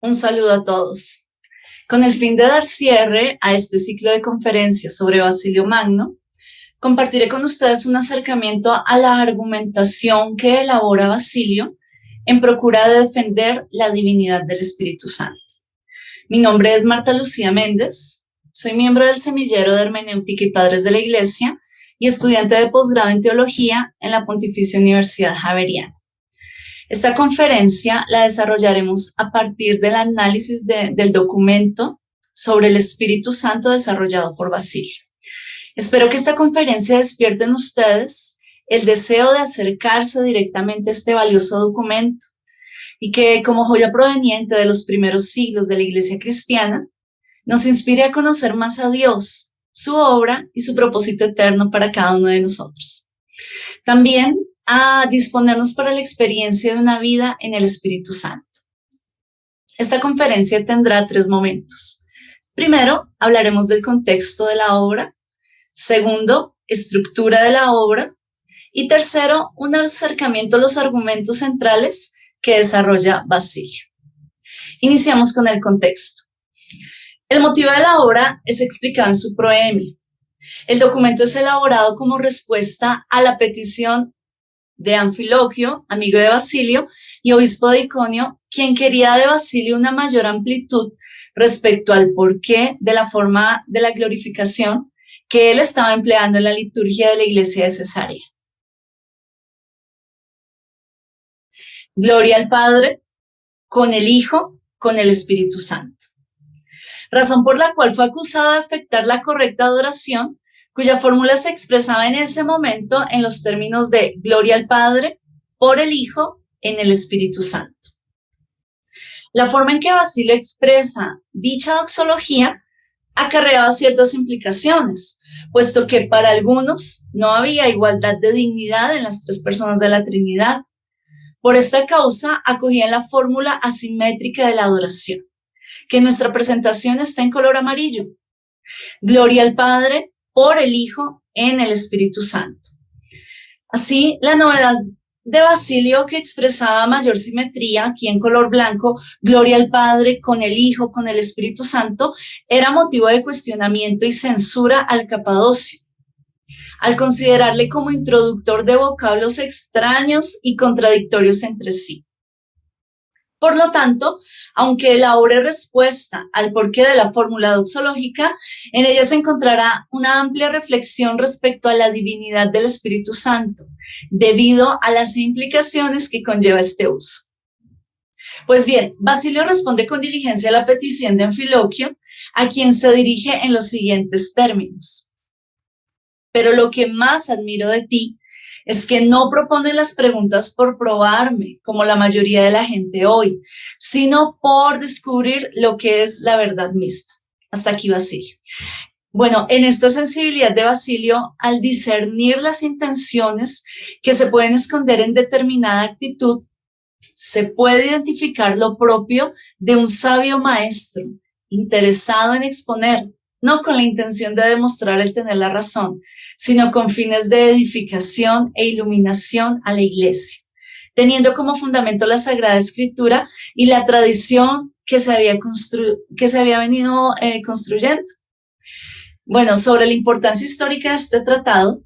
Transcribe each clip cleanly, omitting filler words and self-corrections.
Un saludo a todos. Con el fin de dar cierre a este ciclo de conferencias sobre Basilio Magno, compartiré con ustedes un acercamiento a la argumentación que elabora Basilio en procura de defender la divinidad del Espíritu Santo. Mi nombre es Marta Lucía Méndez, soy miembro del Semillero de Hermenéutica y Padres de la Iglesia y estudiante de posgrado en Teología en la Pontificia Universidad Javeriana. Esta conferencia la desarrollaremos a partir del análisis del documento sobre el Espíritu Santo desarrollado por Basilio. Espero que esta conferencia despierte en ustedes el deseo de acercarse directamente a este valioso documento y que, como joya proveniente de los primeros siglos de la Iglesia cristiana, nos inspire a conocer más a Dios, su obra y su propósito eterno para cada uno de nosotros. También a disponernos para la experiencia de una vida en el Espíritu Santo. Esta conferencia tendrá 3 momentos. Primero, hablaremos del contexto de la obra. Segundo, estructura de la obra. Y tercero, un acercamiento a los argumentos centrales que desarrolla Basilio. Iniciamos con el contexto. El motivo de la obra es explicado en su proemio. El documento es elaborado como respuesta a la petición de Anfiloquio, amigo de Basilio, y obispo de Iconio, quien quería de Basilio una mayor amplitud respecto al porqué de la forma de la glorificación que él estaba empleando en la liturgia de la iglesia de Cesarea. Gloria al Padre, con el Hijo, con el Espíritu Santo. Razón por la cual fue acusado de afectar la correcta adoración, cuya fórmula se expresaba en ese momento en los términos de gloria al Padre, por el Hijo, en el Espíritu Santo. La forma en que Basilio expresa dicha doxología acarreaba ciertas implicaciones, puesto que para algunos no había igualdad de dignidad en las 3 personas de la Trinidad. Por esta causa acogían la fórmula asimétrica de la adoración, que en nuestra presentación está en color amarillo. Gloria al Padre, por el Hijo, en el Espíritu Santo. Así, la novedad de Basilio, que expresaba mayor simetría, aquí en color blanco, gloria al Padre, con el Hijo, con el Espíritu Santo, era motivo de cuestionamiento y censura al Capadocio, al considerarle como introductor de vocablos extraños y contradictorios entre sí. Por lo tanto, aunque elabore respuesta al porqué de la fórmula doxológica, en ella se encontrará una amplia reflexión respecto a la divinidad del Espíritu Santo, debido a las implicaciones que conlleva este uso. Pues bien, Basilio responde con diligencia a la petición de Anfiloquio, a quien se dirige en los siguientes términos. Pero lo que más admiro de ti es que no propones las preguntas por probarme, como la mayoría de la gente hoy, sino por descubrir lo que es la verdad misma. Hasta aquí Basilio. Bueno, en esta sensibilidad de Basilio, al discernir las intenciones que se pueden esconder en determinada actitud, se puede identificar lo propio de un sabio maestro, interesado en exponer, no con la intención de demostrar el tener la razón, sino con fines de edificación e iluminación a la iglesia, teniendo como fundamento la Sagrada Escritura y la tradición que se había venido construyendo. Bueno, sobre la importancia histórica de este tratado,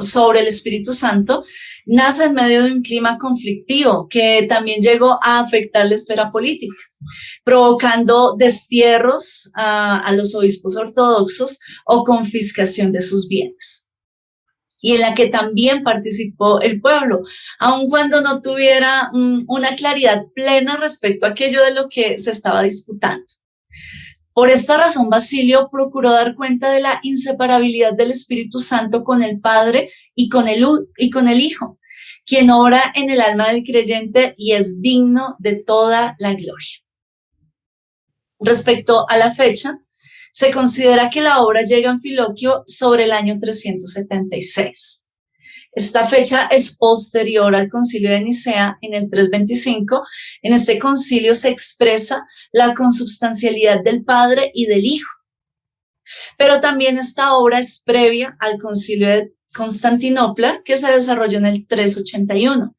sobre el Espíritu Santo, nace en medio de un clima conflictivo que también llegó a afectar la esfera política, provocando destierros a los obispos ortodoxos o confiscación de sus bienes, y en la que también participó el pueblo, aun cuando no tuviera una claridad plena respecto a aquello de lo que se estaba disputando. Por esta razón, Basilio procuró dar cuenta de la inseparabilidad del Espíritu Santo con el Padre y con el Hijo, quien obra en el alma del creyente y es digno de toda la gloria. Respecto a la fecha, se considera que la obra llega a Anfiloquio sobre el año 376. Esta fecha es posterior al concilio de Nicea en el 325. En este concilio se expresa la consubstancialidad del Padre y del Hijo. Pero también esta obra es previa al concilio Constantinopla, que se desarrolló en el 381,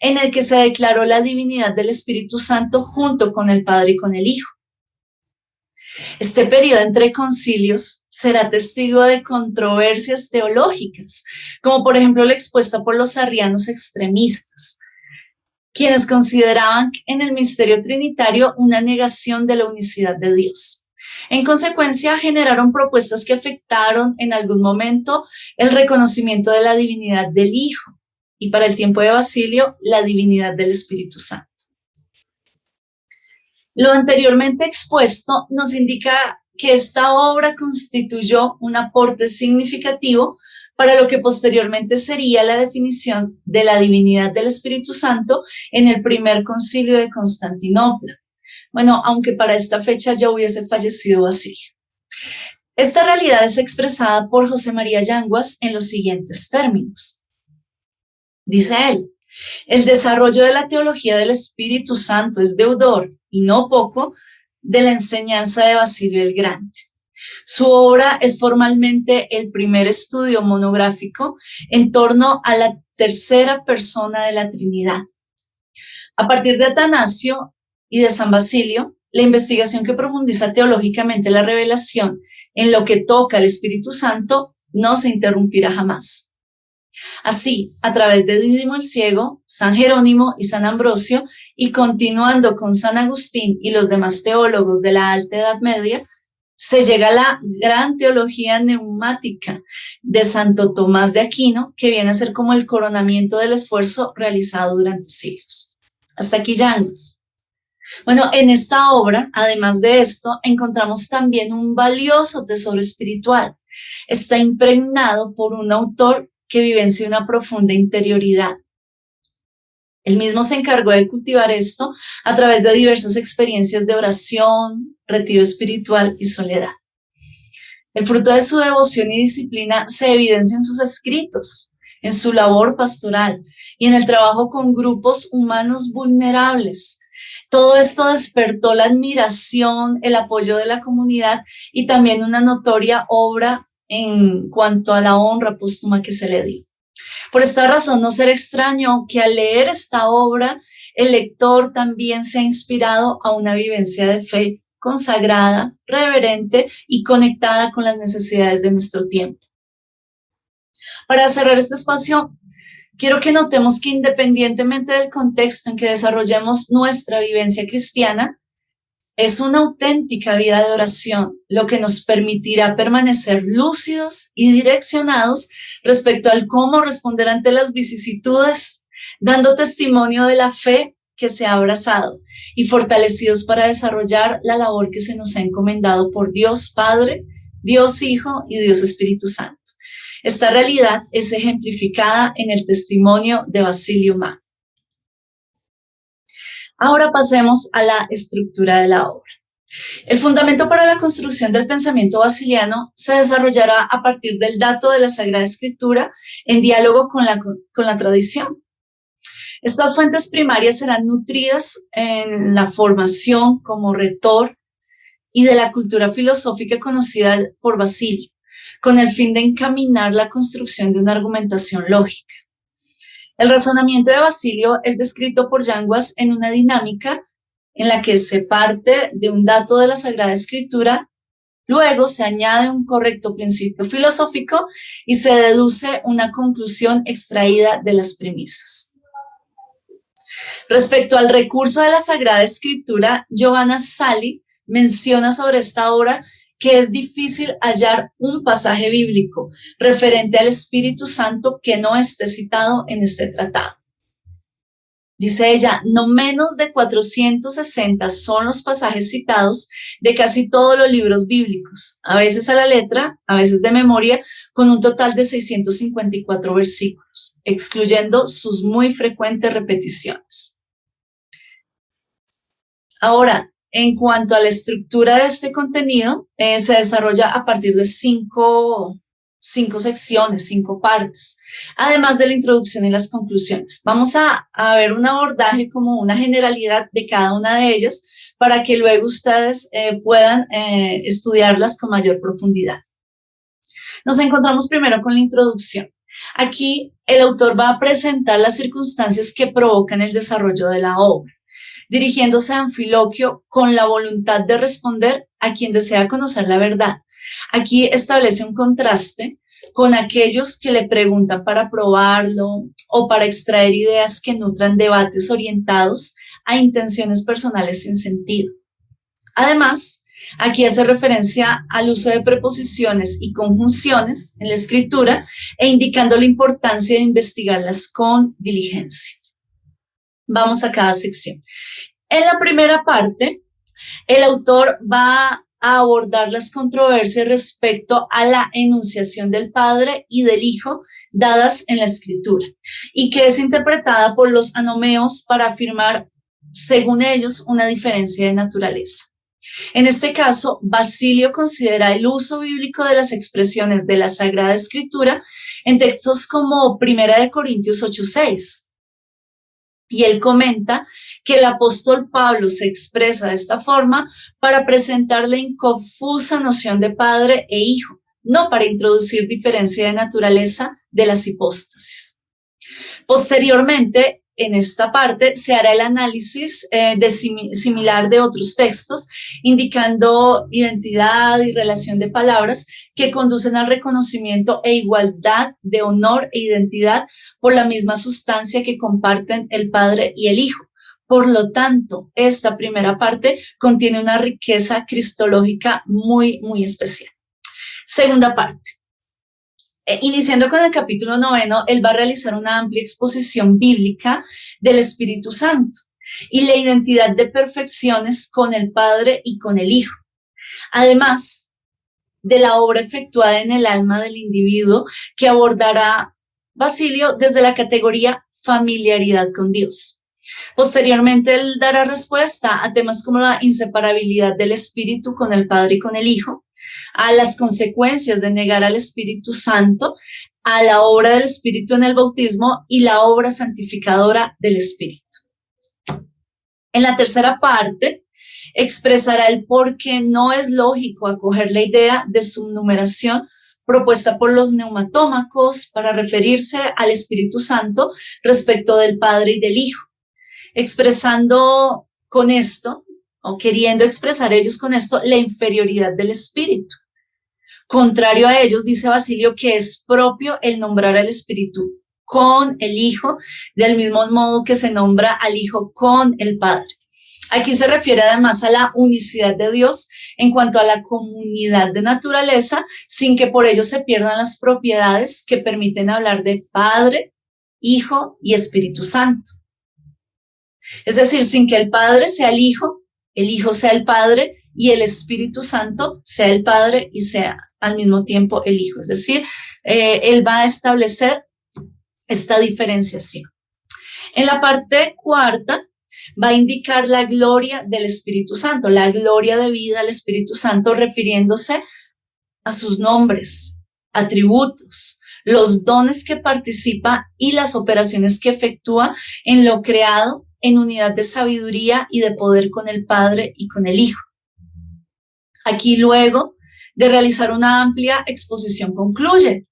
en el que se declaró la divinidad del Espíritu Santo junto con el Padre y con el Hijo. Este periodo entre concilios será testigo de controversias teológicas, como por ejemplo la expuesta por los arrianos extremistas, quienes consideraban en el misterio trinitario una negación de la unicidad de Dios. En consecuencia, generaron propuestas que afectaron en algún momento el reconocimiento de la divinidad del Hijo y para el tiempo de Basilio, la divinidad del Espíritu Santo. Lo anteriormente expuesto nos indica que esta obra constituyó un aporte significativo para lo que posteriormente sería la definición de la divinidad del Espíritu Santo en el primer concilio de Constantinopla. Bueno, aunque para esta fecha ya hubiese fallecido Basilio. Esta realidad es expresada por José María Yanguas en los siguientes términos. Dice él: el desarrollo de la teología del Espíritu Santo es deudor, y no poco, de la enseñanza de Basilio el Grande. Su obra es formalmente el primer estudio monográfico en torno a la tercera persona de la Trinidad. A partir de Atanasio y de San Basilio, la investigación que profundiza teológicamente la revelación en lo que toca al Espíritu Santo no se interrumpirá jamás. Así, a través de Dídimo el Ciego, San Jerónimo y San Ambrosio, y continuando con San Agustín y los demás teólogos de la Alta Edad Media, se llega a la gran teología neumática de Santo Tomás de Aquino, que viene a ser como el coronamiento del esfuerzo realizado durante siglos. Hasta aquí Yanguas. Bueno, en esta obra, además de esto, encontramos también un valioso tesoro espiritual. Está impregnado por un autor que vivencia una profunda interioridad. Él mismo se encargó de cultivar esto a través de diversas experiencias de oración, retiro espiritual y soledad. El fruto de su devoción y disciplina se evidencia en sus escritos, en su labor pastoral y en el trabajo con grupos humanos vulnerables. Todo esto despertó la admiración, el apoyo de la comunidad y también una notoria obra en cuanto a la honra póstuma que se le dio. Por esta razón, no será extraño que al leer esta obra, el lector también se ha inspirado a una vivencia de fe consagrada, reverente y conectada con las necesidades de nuestro tiempo. Para cerrar este espacio, quiero que notemos que independientemente del contexto en que desarrollemos nuestra vivencia cristiana, es una auténtica vida de oración, lo que nos permitirá permanecer lúcidos y direccionados respecto al cómo responder ante las vicisitudes, dando testimonio de la fe que se ha abrazado y fortalecidos para desarrollar la labor que se nos ha encomendado por Dios Padre, Dios Hijo y Dios Espíritu Santo. Esta realidad es ejemplificada en el testimonio de Basilio Magno. Ahora pasemos a la estructura de la obra. El fundamento para la construcción del pensamiento basiliano se desarrollará a partir del dato de la Sagrada Escritura en diálogo con la tradición. Estas fuentes primarias serán nutridas en la formación como retor y de la cultura filosófica conocida por Basilio, con el fin de encaminar la construcción de una argumentación lógica. El razonamiento de Basilio es descrito por Yanguas en una dinámica en la que se parte de un dato de la Sagrada Escritura, luego se añade un correcto principio filosófico y se deduce una conclusión extraída de las premisas. Respecto al recurso de la Sagrada Escritura, Giovanna Sali menciona sobre esta obra que es difícil hallar un pasaje bíblico referente al Espíritu Santo que no esté citado en este tratado. Dice ella, no menos de 460 son los pasajes citados de casi todos los libros bíblicos, a veces a la letra, a veces de memoria, con un total de 654 versículos, excluyendo sus muy frecuentes repeticiones. Ahora, en cuanto a la estructura de este contenido, se desarrolla a partir de cinco secciones, 5 partes, además de la introducción y las conclusiones. Vamos a ver un abordaje como una generalidad de cada una de ellas para que luego ustedes puedan estudiarlas con mayor profundidad. Nos encontramos primero con la introducción. Aquí el autor va a presentar las circunstancias que provocan el desarrollo de la obra, dirigiéndose a Anfiloquio con la voluntad de responder a quien desea conocer la verdad. Aquí establece un contraste con aquellos que le preguntan para probarlo o para extraer ideas que nutran debates orientados a intenciones personales sin sentido. Además, aquí hace referencia al uso de preposiciones y conjunciones en la escritura e indicando la importancia de investigarlas con diligencia. Vamos a cada sección. En la primera parte, el autor va a abordar las controversias respecto a la enunciación del Padre y del Hijo dadas en la Escritura y que es interpretada por los anomeos para afirmar, según ellos, una diferencia de naturaleza. En este caso, Basilio considera el uso bíblico de las expresiones de la Sagrada Escritura en textos como 1 Corintios 8:6. Y él comenta que el apóstol Pablo se expresa de esta forma para presentar la inconfusa noción de padre e hijo, no para introducir diferencia de naturaleza de las hipóstasis. Posteriormente, en esta parte, se hará el análisis similar de otros textos, indicando identidad y relación de palabras que conducen al reconocimiento e igualdad de honor e identidad por la misma sustancia que comparten el Padre y el Hijo. Por lo tanto, esta primera parte contiene una riqueza cristológica muy, muy especial. Segunda parte. Iniciando con el capítulo 9, él va a realizar una amplia exposición bíblica del Espíritu Santo y la identidad de perfecciones con el Padre y con el Hijo. Además de la obra efectuada en el alma del individuo que abordará Basilio desde la categoría familiaridad con Dios. Posteriormente, él dará respuesta a temas como la inseparabilidad del Espíritu con el Padre y con el Hijo, a las consecuencias de negar al Espíritu Santo, a la obra del Espíritu en el bautismo y la obra santificadora del Espíritu. En la tercera parte, expresará el por qué no es lógico acoger la idea de subnumeración propuesta por los neumatómacos para referirse al Espíritu Santo respecto del Padre y del Hijo, expresando con esto, o queriendo expresar ellos con esto, la inferioridad del Espíritu. Contrario a ellos, dice Basilio que es propio el nombrar al Espíritu con el Hijo, del mismo modo que se nombra al Hijo con el Padre. Aquí se refiere además a la unicidad de Dios en cuanto a la comunidad de naturaleza, sin que por ello se pierdan las propiedades que permiten hablar de Padre, Hijo y Espíritu Santo. Es decir, sin que el Padre sea el Hijo sea el Padre y el Espíritu Santo sea el Padre y sea al mismo tiempo el Hijo. Es decir, él va a establecer esta diferenciación. En la parte cuarta va a indicar la gloria del Espíritu Santo, la gloria de vida al Espíritu Santo, refiriéndose a sus nombres, atributos, los dones que participa y las operaciones que efectúa en lo creado en unidad de sabiduría y de poder con el Padre y con el Hijo. Aquí luego de realizar una amplia exposición concluye: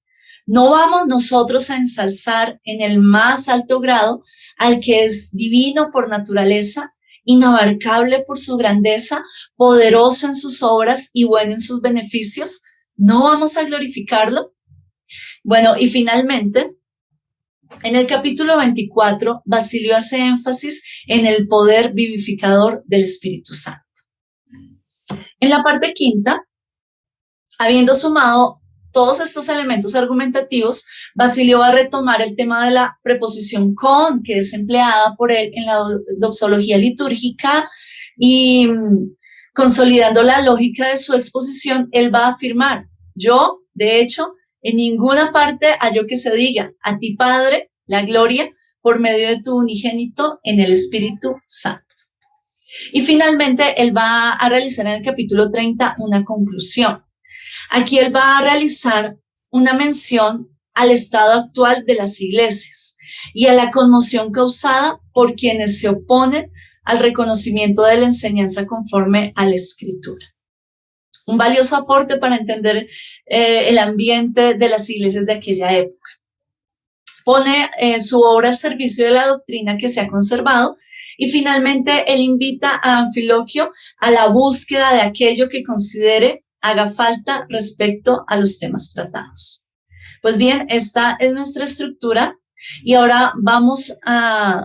no vamos nosotros a ensalzar en el más alto grado al que es divino por naturaleza, inabarcable por su grandeza, poderoso en sus obras y bueno en sus beneficios. ¿No vamos a glorificarlo? Bueno, y finalmente, en el capítulo 24, Basilio hace énfasis en el poder vivificador del Espíritu Santo. En la parte quinta, habiendo sumado todos estos elementos argumentativos, Basilio va a retomar el tema de la preposición con, que es empleada por él en la doxología litúrgica, y consolidando la lógica de su exposición, él va a afirmar: yo, de hecho, en ninguna parte hallo que se diga a ti, Padre, la gloria por medio de tu unigénito en el Espíritu Santo. Y finalmente, él va a realizar en el capítulo 30 una conclusión. Aquí él va a realizar una mención al estado actual de las iglesias y a la conmoción causada por quienes se oponen al reconocimiento de la enseñanza conforme a la Escritura. Un valioso aporte para entender el ambiente de las iglesias de aquella época. pone su obra al servicio de la doctrina que se ha conservado y finalmente él invita a Anfiloquio a la búsqueda de aquello que considere haga falta respecto a los temas tratados. Pues bien, esta es nuestra estructura y ahora vamos a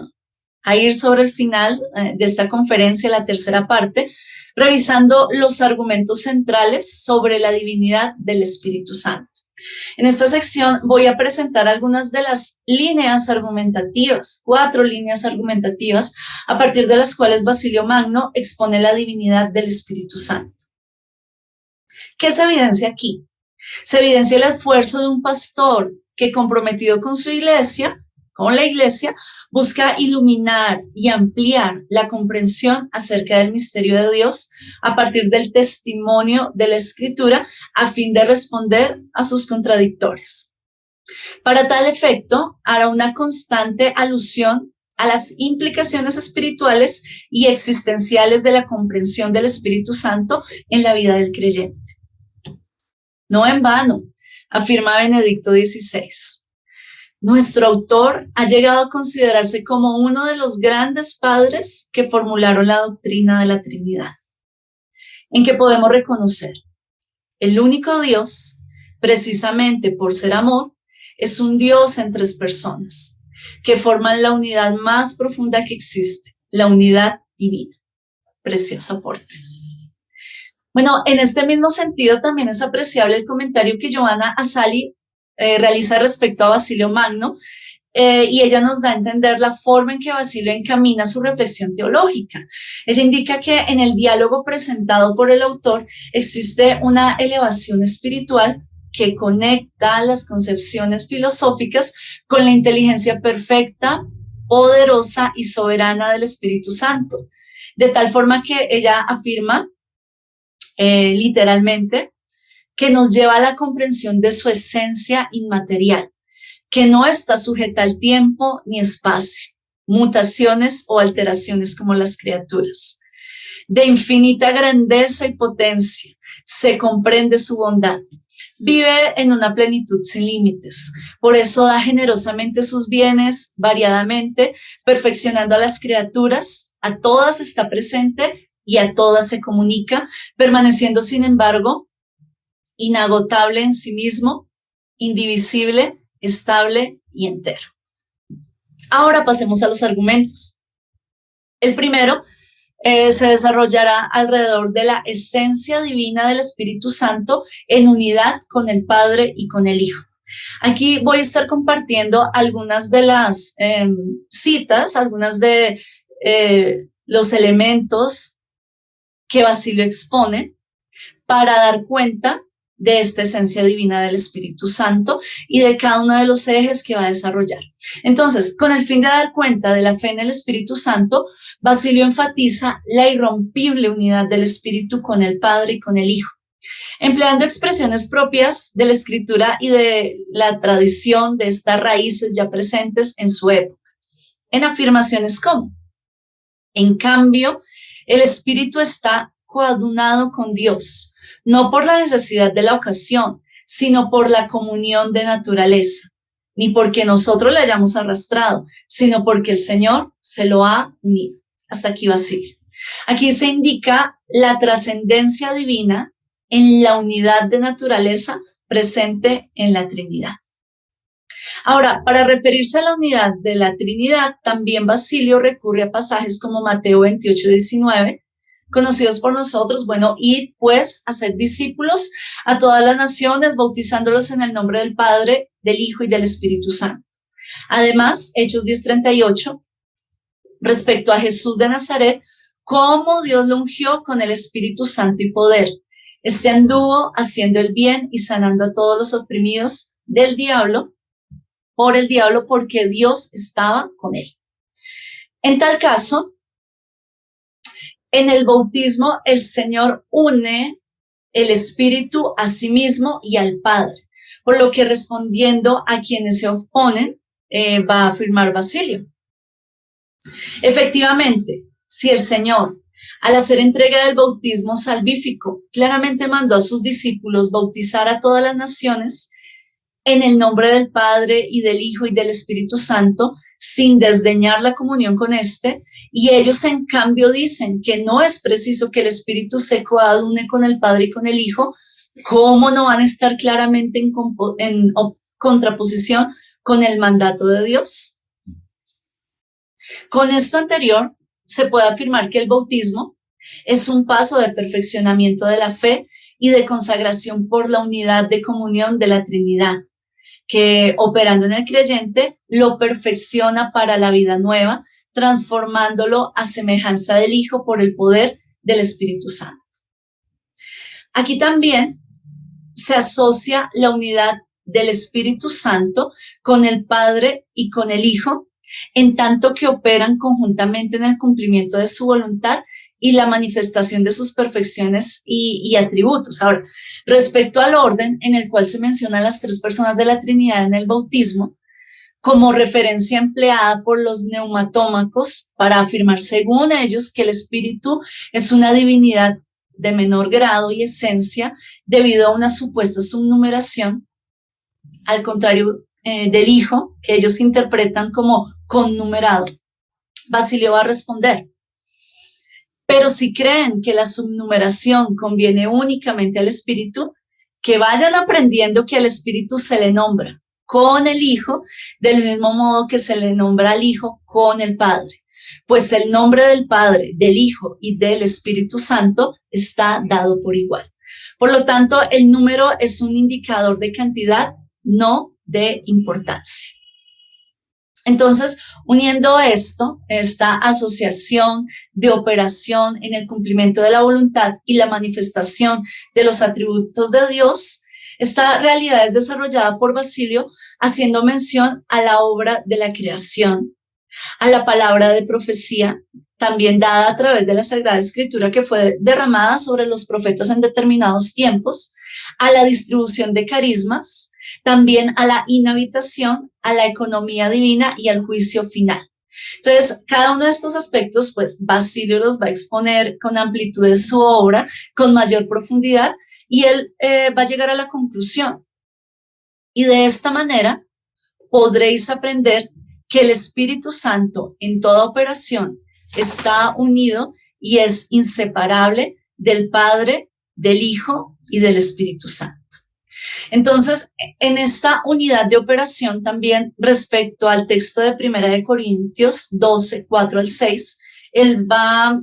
ir sobre el final de esta conferencia, la tercera parte, revisando los argumentos centrales sobre la divinidad del Espíritu Santo. En esta sección voy a presentar algunas de las líneas argumentativas, 4 líneas argumentativas, a partir de las cuales Basilio Magno expone la divinidad del Espíritu Santo. ¿Qué se evidencia aquí? Se evidencia el esfuerzo de un pastor que, comprometido con su iglesia, con la iglesia, busca iluminar y ampliar la comprensión acerca del misterio de Dios a partir del testimonio de la Escritura a fin de responder a sus contradictores. Para tal efecto, hará una constante alusión a las implicaciones espirituales y existenciales de la comprensión del Espíritu Santo en la vida del creyente. No en vano, afirma Benedicto XVI. Nuestro autor ha llegado a considerarse como uno de los grandes padres que formularon la doctrina de la Trinidad, en que podemos reconocer el único Dios, precisamente por ser amor, es un Dios en 3 personas, que forman la unidad más profunda que existe, la unidad divina. Precioso aporte. Bueno, en este mismo sentido también es apreciable el comentario que Giovanna Asali realiza respecto a Basilio Magno, y ella nos da a entender la forma en que Basilio encamina su reflexión teológica. Ella indica que en el diálogo presentado por el autor existe una elevación espiritual que conecta las concepciones filosóficas con la inteligencia perfecta, poderosa y soberana del Espíritu Santo, de tal forma que ella afirma literalmente que nos lleva a la comprensión de su esencia inmaterial, que no está sujeta al tiempo ni espacio, mutaciones o alteraciones como las criaturas. De infinita grandeza y potencia, se comprende su bondad. Vive en una plenitud sin límites, por eso da generosamente sus bienes variadamente, perfeccionando a las criaturas, a todas está presente y a todas se comunica, permaneciendo sin embargo inagotable en sí mismo, indivisible, estable y entero. Ahora pasemos a los argumentos. El primero se desarrollará alrededor de la esencia divina del Espíritu Santo en unidad con el Padre y con el Hijo. Aquí voy a estar compartiendo algunas de las citas, algunas de los elementos que Basilio expone para dar cuenta de esta esencia divina del Espíritu Santo y de cada uno de los ejes que va a desarrollar. Entonces, con el fin de dar cuenta de la fe en el Espíritu Santo, Basilio enfatiza la irrompible unidad del Espíritu con el Padre y con el Hijo, empleando expresiones propias de la Escritura y de la tradición de estas raíces ya presentes en su época, en afirmaciones como: en cambio, el Espíritu está coadunado con Dios, no por la necesidad de la ocasión, sino por la comunión de naturaleza, ni porque nosotros le hayamos arrastrado, sino porque el Señor se lo ha unido. Hasta aquí Basilio. Aquí se indica la trascendencia divina en la unidad de naturaleza presente en la Trinidad. Ahora, para referirse a la unidad de la Trinidad, también Basilio recurre a pasajes como Mateo 28:19, conocidos por nosotros. Bueno, id pues a ser discípulos a todas las naciones, bautizándolos en el nombre del Padre, del Hijo y del Espíritu Santo. Además, Hechos 10:38, respecto a Jesús de Nazaret, cómo Dios lo ungió con el Espíritu Santo y poder. Este anduvo haciendo el bien y sanando a todos los oprimidos del diablo, por el diablo, porque Dios estaba con él. En tal caso, en el bautismo el Señor une el Espíritu a sí mismo y al Padre, por lo que respondiendo a quienes se oponen, va a afirmar Basilio. Efectivamente, si el Señor, al hacer entrega del bautismo salvífico, claramente mandó a sus discípulos bautizar a todas las naciones, en el nombre del Padre y del Hijo y del Espíritu Santo, sin desdeñar la comunión con éste, y ellos en cambio dicen que no es preciso que el Espíritu se coadune con el Padre y con el Hijo. ¿Cómo no van a estar claramente en contraposición con el mandato de Dios? Con esto anterior, se puede afirmar que el bautismo es un paso de perfeccionamiento de la fe y de consagración por la unidad de comunión de la Trinidad, que operando en el creyente lo perfecciona para la vida nueva, transformándolo a semejanza del Hijo por el poder del Espíritu Santo. Aquí también se asocia la unidad del Espíritu Santo con el Padre y con el Hijo, en tanto que operan conjuntamente en el cumplimiento de su voluntad y la manifestación de sus perfecciones y atributos. Ahora, respecto al orden en el cual se mencionan las tres personas de la Trinidad en el bautismo, como referencia empleada por los neumatómacos para afirmar según ellos que el Espíritu es una divinidad de menor grado y esencia debido a una supuesta subnumeración, al contrario del Hijo, que ellos interpretan como connumerado. Basilio va a responder: pero si creen que la subnumeración conviene únicamente al Espíritu, que vayan aprendiendo que al Espíritu se le nombra con el Hijo, del mismo modo que se le nombra al Hijo con el Padre. Pues el nombre del Padre, del Hijo y del Espíritu Santo está dado por igual. Por lo tanto, el número es un indicador de cantidad, no de importancia. Entonces, uniendo esto, esta asociación de operación en el cumplimiento de la voluntad y la manifestación de los atributos de Dios, esta realidad es desarrollada por Basilio haciendo mención a la obra de la creación, a la palabra de profecía, también dada a través de la Sagrada Escritura que fue derramada sobre los profetas en determinados tiempos, a la distribución de carismas, también a la inhabitación, a la economía divina y al juicio final. Entonces, cada uno de estos aspectos, pues Basilio los va a exponer con amplitud de su obra, con mayor profundidad, y él va a llegar a la conclusión. Y de esta manera podréis aprender que el Espíritu Santo en toda operación está unido y es inseparable del Padre, del Hijo y del Espíritu Santo. Entonces, en esta unidad de operación también respecto al texto de 1 Corintios 12, 4 al 6, él va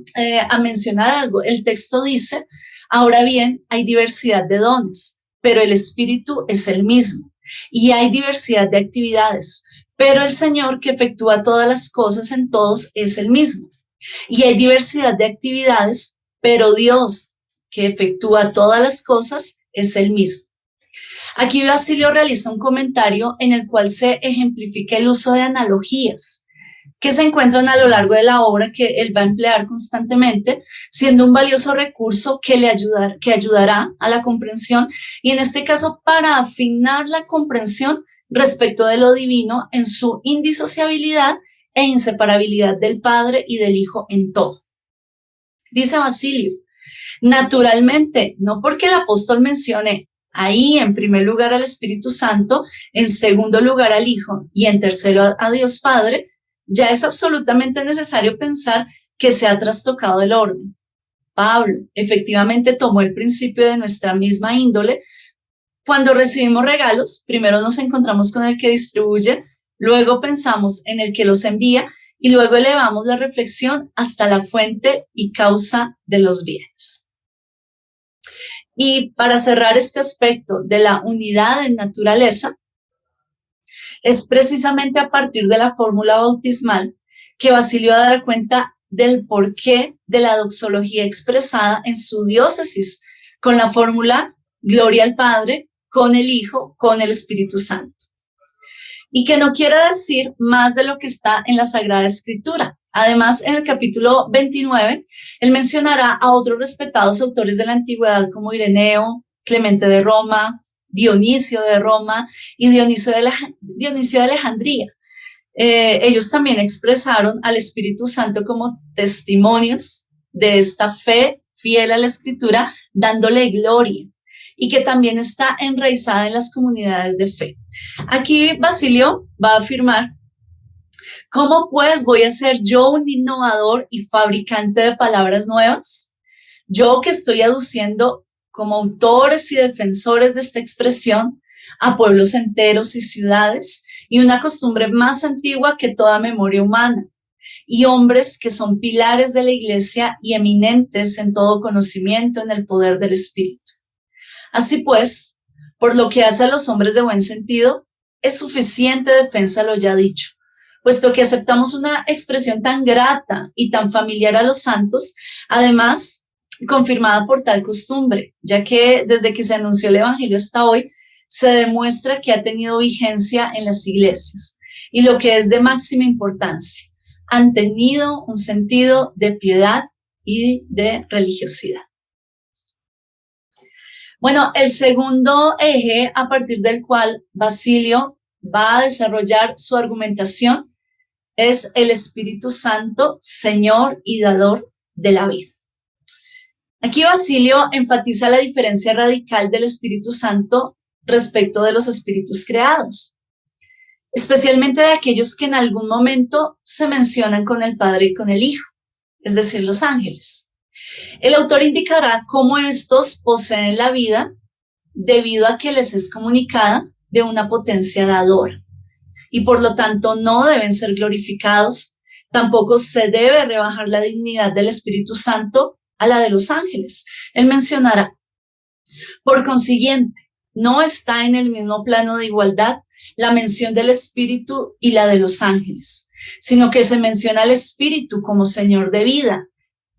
a mencionar algo. El texto dice: ahora bien, hay diversidad de dones, pero el Espíritu es el mismo. Y hay diversidad de actividades, pero el Señor que efectúa todas las cosas en todos es el mismo. Y hay diversidad de actividades, pero Dios que efectúa todas las cosas es el mismo. Aquí Basilio realiza un comentario en el cual se ejemplifica el uso de analogías que se encuentran a lo largo de la obra, que él va a emplear constantemente, siendo un valioso recurso que ayudará a la comprensión, y en este caso para afinar la comprensión respecto de lo divino en su indisociabilidad e inseparabilidad del Padre y del Hijo en todo. Dice Basilio: naturalmente, no porque el apóstol mencione ahí en primer lugar al Espíritu Santo, en segundo lugar al Hijo y en tercero a Dios Padre, ya es absolutamente necesario pensar que se ha trastocado el orden. Pablo efectivamente tomó el principio de nuestra misma índole. Cuando recibimos regalos, primero nos encontramos con el que distribuye, luego pensamos en el que los envía y luego elevamos la reflexión hasta la fuente y causa de los bienes. Y para cerrar este aspecto de la unidad en naturaleza, es precisamente a partir de la fórmula bautismal que Basilio va a dar cuenta del porqué de la doxología expresada en su diócesis con la fórmula gloria al Padre, con el Hijo, con el Espíritu Santo. Y que no quiere decir más de lo que está en la Sagrada Escritura. Además, en el capítulo 29, él mencionará a otros respetados autores de la antigüedad como Ireneo, Clemente de Roma, Dionisio de Roma y Dionisio de Alejandría. Ellos también expresaron al Espíritu Santo como testimonios de esta fe fiel a la Escritura, dándole gloria. y que también está enraizada en las comunidades de fe. Aquí Basilio va a afirmar: ¿cómo pues voy a ser yo un innovador y fabricante de palabras nuevas? Yo que estoy aduciendo como autores y defensores de esta expresión a pueblos enteros y ciudades, y una costumbre más antigua que toda memoria humana, y hombres que son pilares de la iglesia y eminentes en todo conocimiento en el poder del Espíritu. Así pues, por lo que hace a los hombres de buen sentido, es suficiente defensa lo ya dicho, puesto que aceptamos una expresión tan grata y tan familiar a los santos, además confirmada por tal costumbre, ya que desde que se anunció el Evangelio hasta hoy, se demuestra que ha tenido vigencia en las iglesias. Y lo que es de máxima importancia, han tenido un sentido de piedad y de religiosidad. Bueno, el segundo eje a partir del cual Basilio va a desarrollar su argumentación es el Espíritu Santo, Señor y Dador de la vida. Aquí Basilio enfatiza la diferencia radical del Espíritu Santo respecto de los espíritus creados, especialmente de aquellos que en algún momento se mencionan con el Padre y con el Hijo, es decir, los ángeles. El autor indicará cómo estos poseen la vida debido a que les es comunicada de una potencia dadora y por lo tanto no deben ser glorificados. Tampoco se debe rebajar la dignidad del Espíritu Santo a la de los ángeles. Él mencionará: por consiguiente, no está en el mismo plano de igualdad la mención del Espíritu y la de los ángeles, sino que se menciona al Espíritu como Señor de vida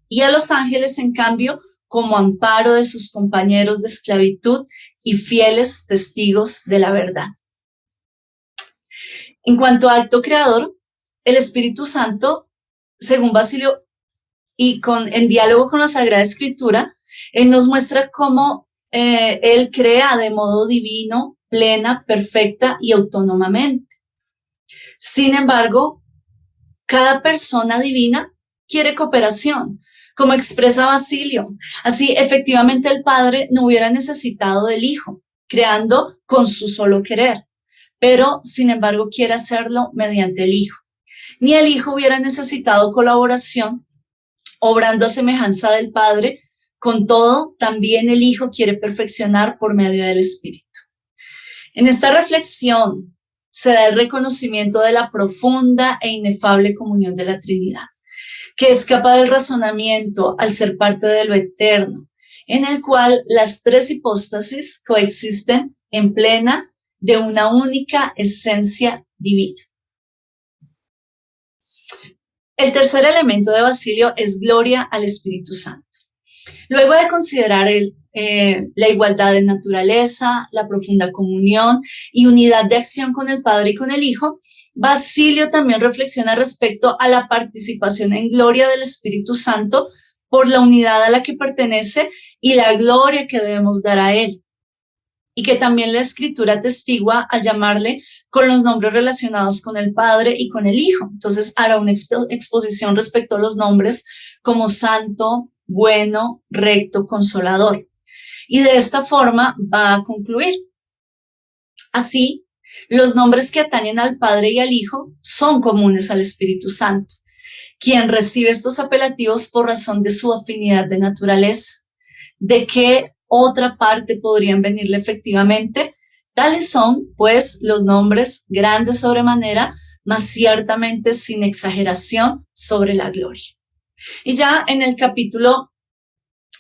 y a los ángeles, en cambio, como amparo de sus compañeros de esclavitud y fieles testigos de la verdad. En cuanto a acto creador, el Espíritu Santo, según Basilio, y en diálogo con la Sagrada Escritura, él nos muestra cómo él crea de modo divino, plena, perfecta y autónomamente. Sin embargo, cada persona divina quiere cooperación, como expresa Basilio. Así, efectivamente, el Padre no hubiera necesitado del Hijo, creando con su solo querer, pero, sin embargo, quiere hacerlo mediante el Hijo. Ni el Hijo hubiera necesitado colaboración, obrando a semejanza del Padre. Con todo, también el Hijo quiere perfeccionar por medio del Espíritu. En esta reflexión se da el reconocimiento de la profunda e inefable comunión de la Trinidad, que escapa del razonamiento al ser parte de lo eterno, en el cual las tres hipóstasis coexisten en plena de una única esencia divina. El tercer elemento de Basilio es gloria al Espíritu Santo. Luego de considerar la igualdad de naturaleza, la profunda comunión y unidad de acción con el Padre y con el Hijo, Basilio también reflexiona respecto a la participación en gloria del Espíritu Santo por la unidad a la que pertenece y la gloria que debemos dar a él, y que también la Escritura atestigua al llamarle con los nombres relacionados con el Padre y con el Hijo. Entonces hará una exposición respecto a los nombres como santo, bueno, recto, consolador. Y de esta forma va a concluir: así, los nombres que atañen al Padre y al Hijo son comunes al Espíritu Santo, quien recibe estos apelativos por razón de su afinidad de naturaleza. ¿De qué otra parte podrían venirle efectivamente? Tales son, pues, los nombres grandes sobremanera, mas ciertamente sin exageración sobre la gloria. Y ya en el capítulo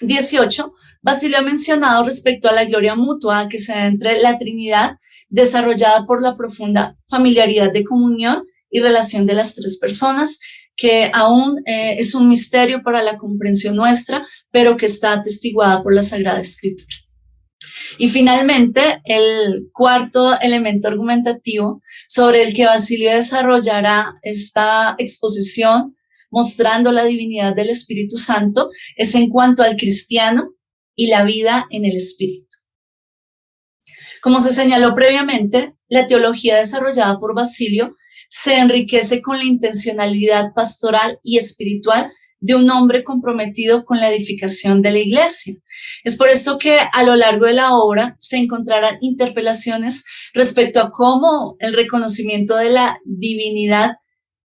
18, Basilio ha mencionado respecto a la gloria mutua que se da entre la Trinidad, desarrollada por la profunda familiaridad de comunión y relación de las tres personas, que aún es un misterio para la comprensión nuestra, pero que está atestiguada por la Sagrada Escritura. Y finalmente, el cuarto elemento argumentativo sobre el que Basilio desarrollará esta exposición, mostrando la divinidad del Espíritu Santo, es en cuanto al cristiano y la vida en el Espíritu. Como se señaló previamente, la teología desarrollada por Basilio se enriquece con la intencionalidad pastoral y espiritual de un hombre comprometido con la edificación de la iglesia. Es por esto que a lo largo de la obra se encontrarán interpelaciones respecto a cómo el reconocimiento de la divinidad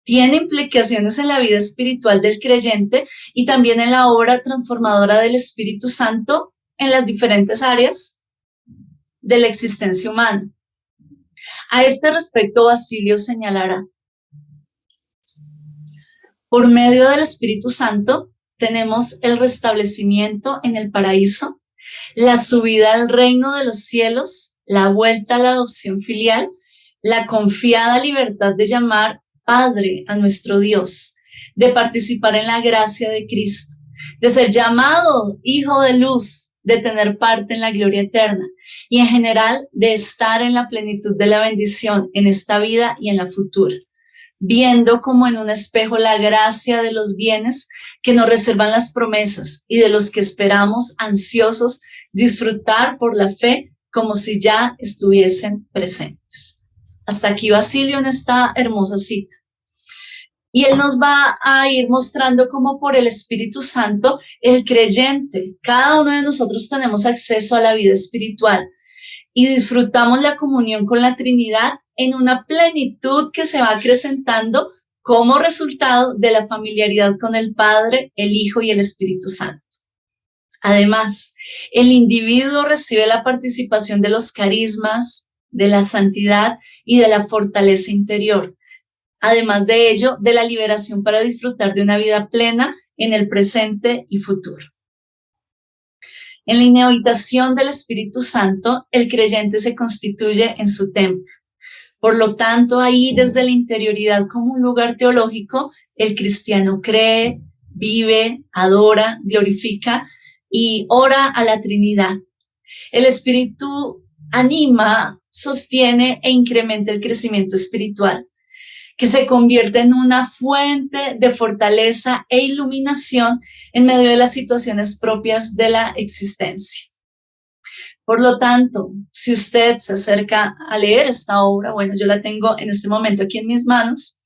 tiene implicaciones en la vida espiritual del creyente y también en la obra transformadora del Espíritu Santo en las diferentes áreas de la existencia humana. A este respecto, Basilio señalará: por medio del Espíritu Santo tenemos el restablecimiento en el paraíso, la subida al reino de los cielos, la vuelta a la adopción filial, la confiada libertad de llamar Padre a nuestro Dios, de participar en la gracia de Cristo, de ser llamado hijo de luz, de tener parte en la gloria eterna y en general de estar en la plenitud de la bendición en esta vida y en la futura, viendo como en un espejo la gracia de los bienes que nos reservan las promesas y de los que esperamos ansiosos disfrutar por la fe como si ya estuviesen presentes. Hasta aquí Basilio en esta hermosa cita. Y él nos va a ir mostrando cómo por el Espíritu Santo, el creyente, cada uno de nosotros tenemos acceso a la vida espiritual y disfrutamos la comunión con la Trinidad en una plenitud que se va acrecentando como resultado de la familiaridad con el Padre, el Hijo y el Espíritu Santo. Además, el individuo recibe la participación de los carismas, de la santidad y de la fortaleza interior. Además de ello, de la liberación para disfrutar de una vida plena en el presente y futuro. En la inhabitación del Espíritu Santo, el creyente se constituye en su templo. Por lo tanto, ahí desde la interioridad como un lugar teológico, el cristiano cree, vive, adora, glorifica y ora a la Trinidad. El Espíritu anima, sostiene e incrementa el crecimiento espiritual, que se convierte en una fuente de fortaleza e iluminación en medio de las situaciones propias de la existencia. Por lo tanto, si usted se acerca a leer esta obra, bueno, yo la tengo en este momento aquí en mis manos,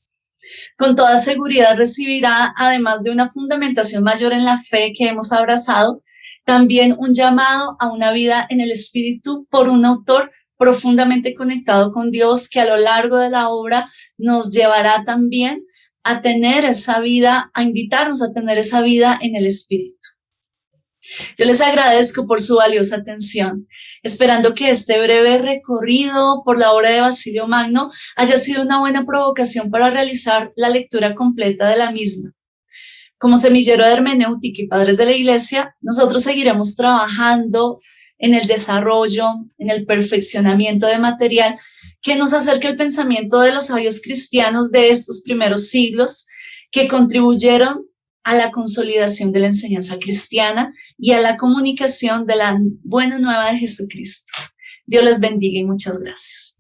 con toda seguridad recibirá, además de una fundamentación mayor en la fe que hemos abrazado, también un llamado a una vida en el Espíritu por un autor profundamente conectado con Dios, que a lo largo de la obra nos llevará también a tener esa vida, a invitarnos a tener esa vida en el Espíritu. Yo les agradezco por su valiosa atención, esperando que este breve recorrido por la obra de Basilio Magno haya sido una buena provocación para realizar la lectura completa de la misma. Como semillero de hermenéutica y padres de la Iglesia, nosotros seguiremos trabajando en el desarrollo, en el perfeccionamiento de material que nos acerque al pensamiento de los sabios cristianos de estos primeros siglos que contribuyeron a la consolidación de la enseñanza cristiana y a la comunicación de la buena nueva de Jesucristo. Dios les bendiga y muchas gracias.